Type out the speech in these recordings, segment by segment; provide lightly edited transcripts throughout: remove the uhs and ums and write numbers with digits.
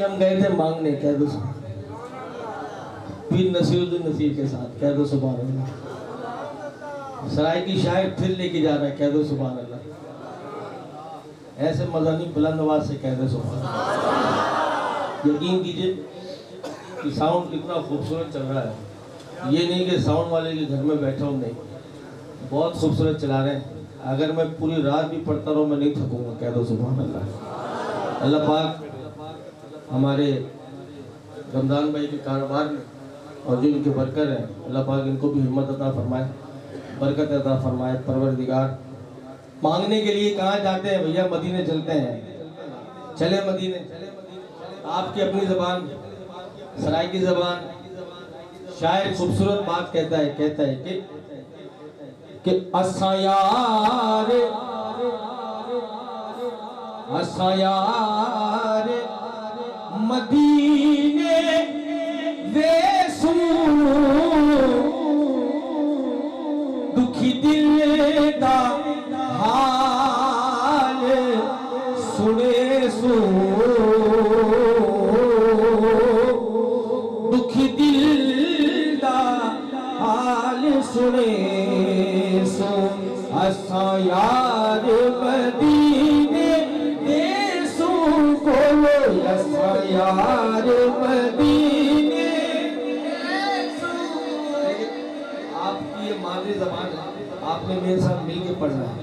कि हम गए थे मांगने, कह दो पीर नसीरुद्दीन नसीर के साथ, कह दो सुभान अल्लाह। सराय की शायर फिर लेके जा रहा है, कह दो सुभान अल्लाह। ऐसे मजानी बुलंद आवाज से कह दो सुभान अल्लाह। यकीन कीजिए कि साउंड इतना खूबसूरत चल रहा है, ये नहीं कि साउंड वाले के घर में बैठा हूँ, नहीं, बहुत खूबसूरत चला रहे हैं। अगर मैं पूरी रात भी पढ़ता रहूँ मैं नहीं थकूंगा, कह दो सुभान अल्लाह। अल्लाह पाक हमारे रमज़ान भाई के कारोबार में और जो इनके वर्कर हैं, अल्लाह पाक इनको भी हिम्मत अता फरमाए, बरकत अता फरमाए। परवरदिगार मांगने के लिए कहाँ जाते हैं भैया? मदीने चलते हैं, चले मदीने। आपकी अपनी ज़बान, सराय की ज़बान, शायर खूबसूरत बात कहता है कि असा यार मदीने वेसू दुखी दिल दा हाल सुने सू, दुखी दिल दा हाल सुने सो। असा यार मदीने देसू बोलो, असा यार मदीने। आपकी ये मादरी ज़बान है, आपने मेरे साथ मिल के पढ़ना है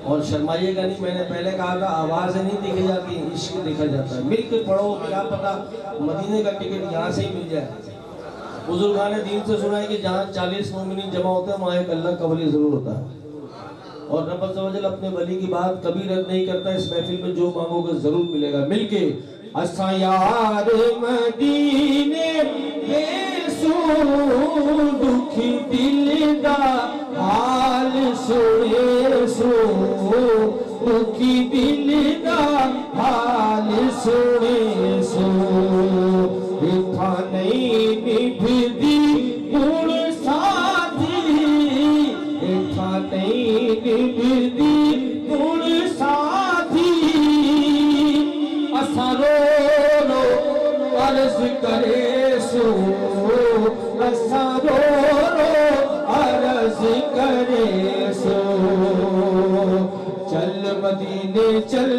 और शर्माइएगा नहीं। मैंने पहले कहा था आवाज़ नहीं देखी जाती, इश्क देखा जाता है। मिल के पढ़ो, क्या पता मदीने का टिकट यहाँ से ही मिल जाए। बुजुर्गान दीन से सुना है कि जहाँ 40 मोमिनीन जमा होते हैं वहाँ एक अल्लाह का वली जरूर होता है, और रब अज़्ज़ व जल अपने वली की बात कभी रद्द नहीं करता। इस महफिल में जो मांगोगे जरूर मिलेगा। मिलके असा यार मदीने वेसू दुखी दिल दा हाल सुने सो, दुखी दिल दा हाल सुने सो। इथा नहीं निभदी गुण साथी, इथा नहीं निभदी गुण साथी। असा रो रो अर्ज करे सो, असा रो रो अर्ज करे सो। चल मदीने चल,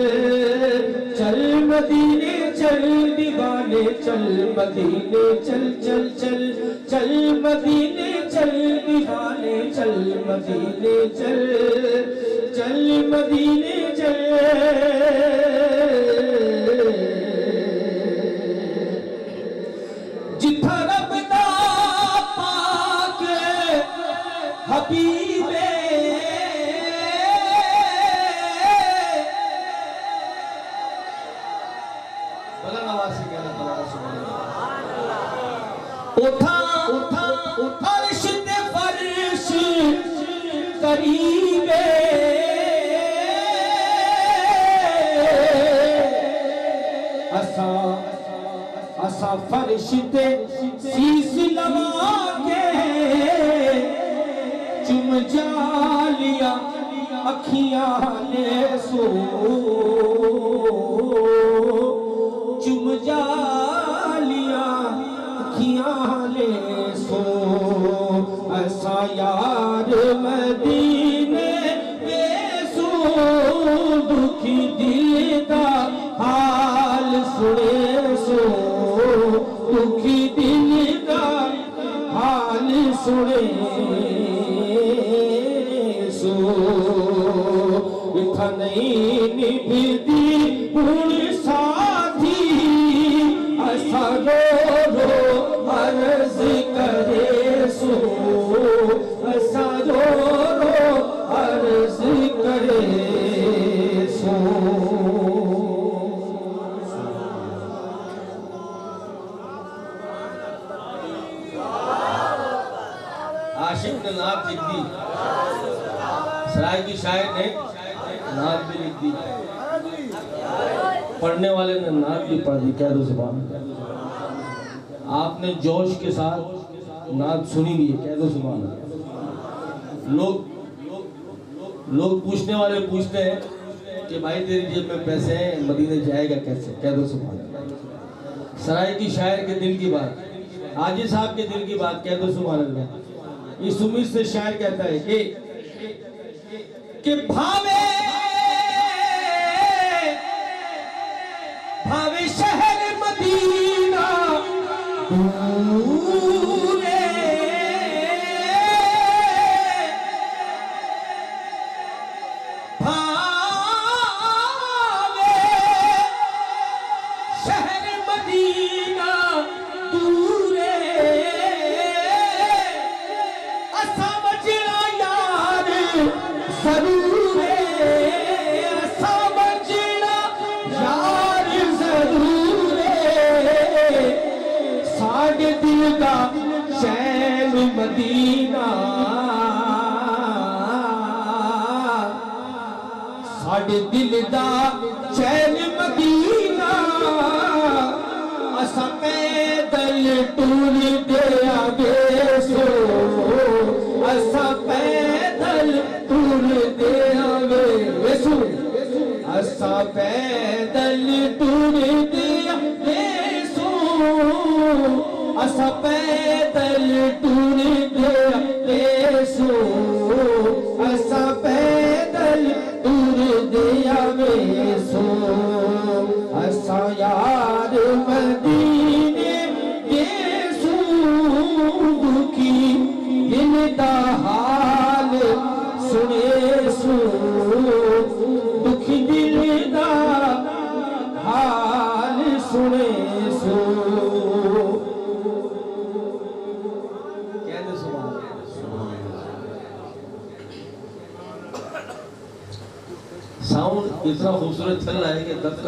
चल मदीने चल दीवाने, चल मदीने चल चल चल, चल मदीने चल दीवाने, चल मदीने चल, चल मदीने चल। जिथा रब दा पाक हबीबे उठा उठा फर्श ते फर्श करीबे, असा असा फर्श ते शीश लगा के चुम जालिया अखियां ले सो, चुम जालिया ले सो। असा यार मदीने वेसू दुखी दिल दा हाल सुने सो, दुखी दिल दा हाल सुने सो। इथा नहीं निभदी गुण साथी, असा रो रो अर्ज करे सो, असा रो रो अर्ज करे सो। आशिक ने नात लिख दी, सराय की शायर ने नात भी लिख दी, पढ़ने वाले ने नात भी पढ़ दी, कह दो सुभान। आपने जोश के साथ नात सुनी भी है, कह दो सुभान। लोग पूछने वाले पूछते हैं कि भाई तेरी जेब में पैसे हैं, मदीने जाएगा कैसे, कह दो सुभान। सराय की शायर के दिल की बात, हाजी साहब के दिल की बात कह दो सुभान अल्लाह। इस उम्मीद से शायर कहता है कि भावे भावे शहर मदीना दूरे, भावे शहर मदीना दूरे, असा बचना यार जरूर है, असा बचना यार जरूर है, साढ़े दिल का शहर मदीना, साढ़े दिल दा शहर मदीना, असा पैदल टूर दे आगे सो, असा पैदल टूर दे आगे सो, असा पैदल टूर दे आगे सो, असा पैदल टूर दे आगे सो, असा पैदल टूर दे आगे सो, असा यार मदीने दे सो, दुखी दिल दा हाल सुने सो, दुखी दिल दा हाल सुने सो। कहते सुभान साउंड इतना खूबसूरत चल रहा है कि